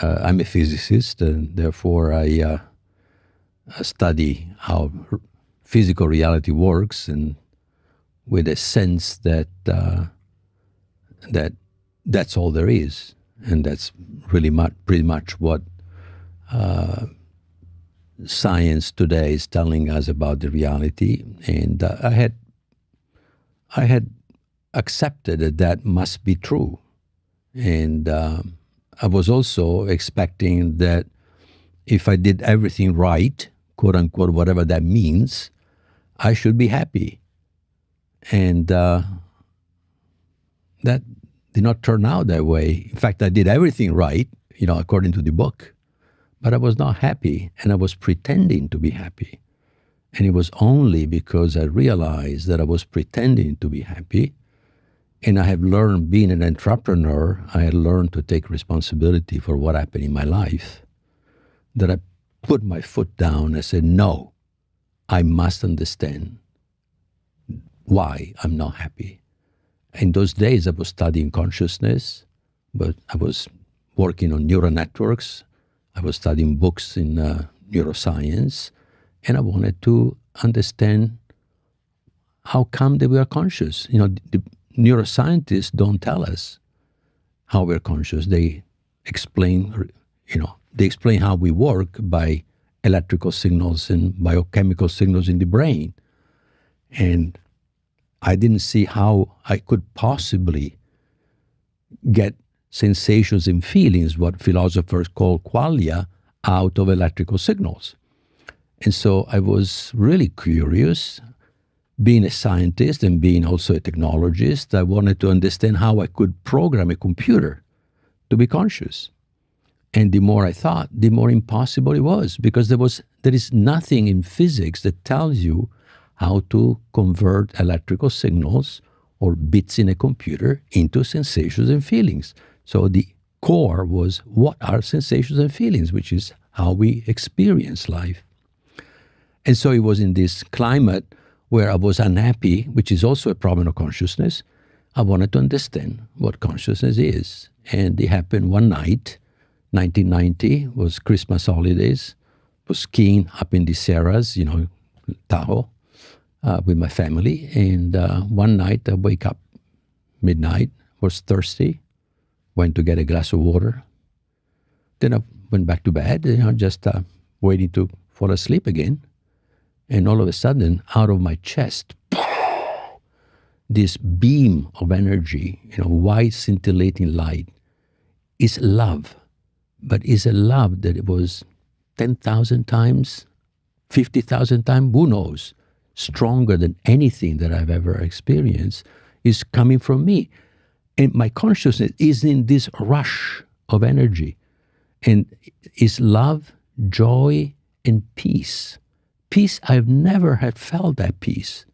I'm a physicist, and therefore I study how physical reality works, and with a sense that that's all there is, and that's really pretty much what science today is telling us about the reality. And I had accepted that must be true, and I was also expecting that if I did everything right, quote unquote, whatever that means, I should be happy. And that did not turn out that way. In fact, I did everything right, according to the book, but I was not happy, and I was pretending to be happy. And it was only because I realized that I was pretending to be happy, and I have learned, being an entrepreneur, I had learned to take responsibility for what happened in my life, that I put my foot down and said, no, I must understand why I'm not happy. In those days, I was studying consciousness, but I was working on neural networks. I was studying books in neuroscience, and I wanted to understand how come that we are conscious. The neuroscientists don't tell us how we're conscious. They explain, how we work by electrical signals and biochemical signals in the brain. And I didn't see how I could possibly get sensations and feelings, what philosophers call qualia, out of electrical signals. And so I was really curious. Being a scientist and being also a technologist, I wanted to understand how I could program a computer to be conscious. And the more I thought, the more impossible it was, because there is nothing in physics that tells you how to convert electrical signals or bits in a computer into sensations and feelings. So the core was, what are sensations and feelings, which is how we experience life. And so it was in this climate where I was unhappy, which is also a problem of consciousness. I wanted to understand what consciousness is. And it happened one night, 1990, was Christmas holidays. I was skiing up in the Sierras, Tahoe, with my family. And one night I wake up midnight, was thirsty, went to get a glass of water. Then I went back to bed, just waiting to fall asleep again. And all of a sudden, out of my chest, this beam of energy, white scintillating light, is love. But is a love that it was 10,000 times, 50,000 times, who knows, stronger than anything that I've ever experienced, is coming from me. And my consciousness is in this rush of energy. And is love, joy, and peace. Peace, I've never had felt that peace.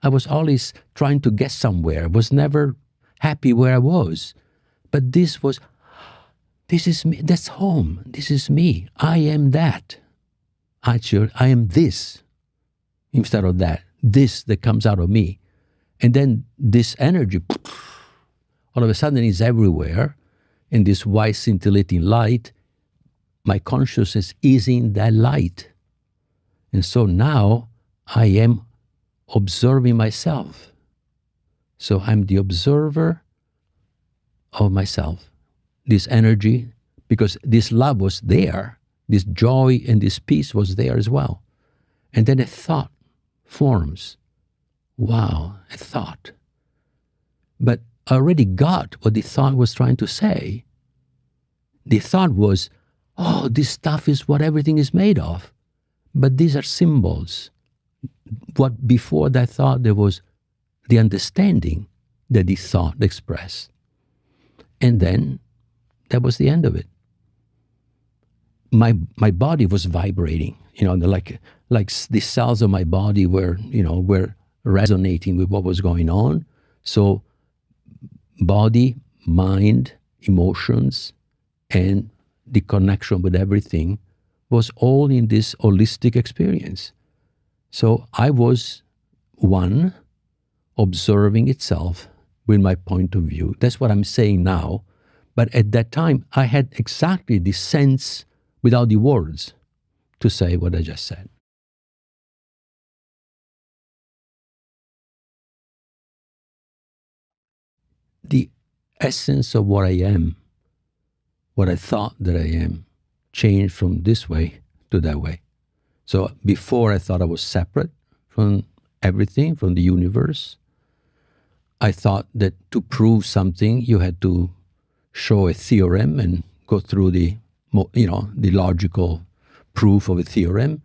I was always trying to get somewhere. I was never happy where I was. But this is me. That's home. This is me. I am that. Actually, I am this instead of that. This that comes out of me. And then this energy, all of a sudden, is everywhere. And this white scintillating light, my consciousness is in that light. And so now I am observing myself. So I'm the observer of myself. This energy, because this love was there, this joy and this peace was there as well. And then a thought forms. Wow, a thought. But I already got what the thought was trying to say. The thought was, oh, this stuff is what everything is made of. But these are symbols. What before that thought, there was the understanding that the thought expressed. And then that was the end of it. My body was vibrating, like the cells of my body were resonating with what was going on. So body, mind, emotions, and the connection with everything was all in this holistic experience. So I was one observing itself with my point of view. That's what I'm saying now. But at that time, I had exactly the sense without the words to say what I just said. The essence of what I am, what I thought that I am, changed from this way to that way. So before I thought I was separate from everything, from the universe. I thought that to prove something, you had to show a theorem and go through the logical proof of a theorem,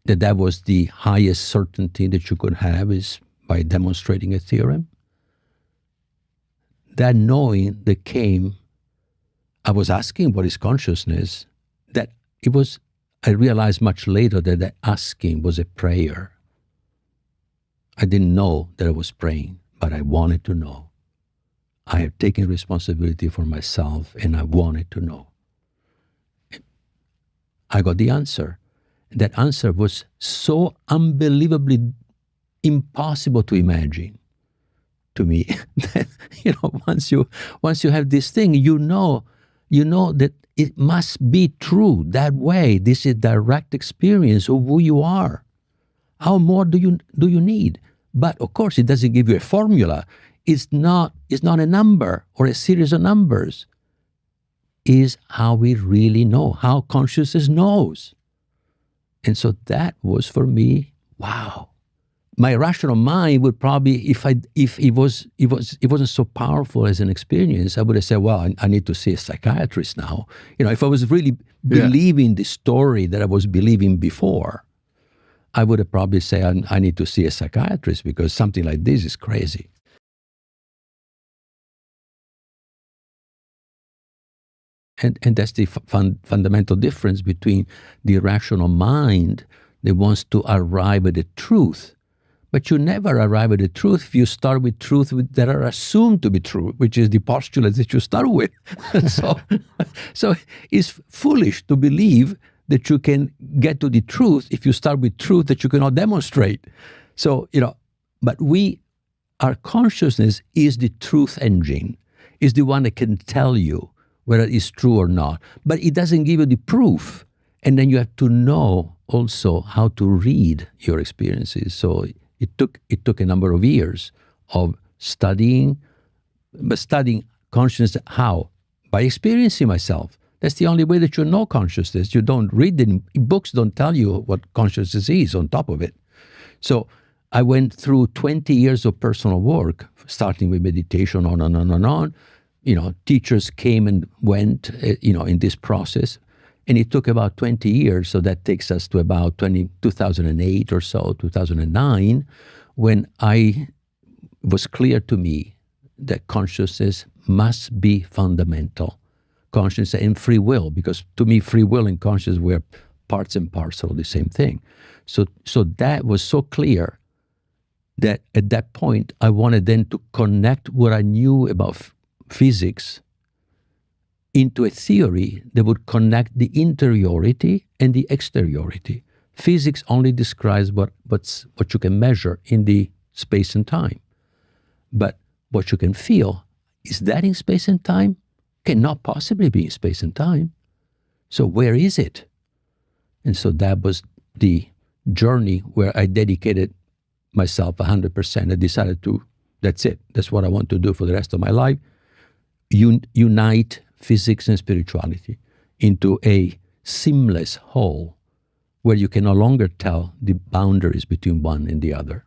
that was the highest certainty that you could have is by demonstrating a theorem. That knowing that came, I was asking what is consciousness, I realized much later that asking was a prayer. I didn't know that I was praying, but I wanted to know. I had taken responsibility for myself and I wanted to know. I got the answer. That answer was so unbelievably impossible to imagine to me that, once you have this thing, you know that it must be true that way. This is direct experience of who you are. How more do you need? But of course, it doesn't give you a formula. It's not a number or a series of numbers. It's how we really know, how consciousness knows. And so that was for me, wow. My rational mind would probably, if it wasn't so powerful as an experience, I would have said, well, I need to see a psychiatrist now. If I was really believing the story that I was believing before, I would have probably said, I need to see a psychiatrist because something like this is crazy. And that's the fundamental difference between the rational mind that wants to arrive at the truth. But you never arrive at the truth if you start with truth that are assumed to be true, which is the postulates that you start with. So it's foolish to believe that you can get to the truth if you start with truth that you cannot demonstrate. So, but our consciousness is the truth engine, is the one that can tell you whether it's true or not. But it doesn't give you the proof. And then you have to know also how to read your experiences. So it took a number of years of studying, but studying consciousness. How? By experiencing myself. That's the only way that you know consciousness. You don't read it. Books don't tell you what consciousness is on top of it. So I went through 20 years of personal work, starting with meditation, on and on and on. Teachers came and went, in this process. And it took about 20 years, so that takes us to about 2008 or so, 2009, when I was clear to me that consciousness must be fundamental. Consciousness and free will, because to me, free will and consciousness were parts and parcel of the same thing. So that was so clear that at that point, I wanted then to connect what I knew about physics into a theory that would connect the interiority and the exteriority. Physics only describes what you can measure in the space and time. But what you can feel, is that in space and time? Cannot possibly be in space and time. So where is it? And so that was the journey where I dedicated myself 100%. I decided that's it. That's what I want to do for the rest of my life. Unite physics and spirituality into a seamless whole where you can no longer tell the boundaries between one and the other.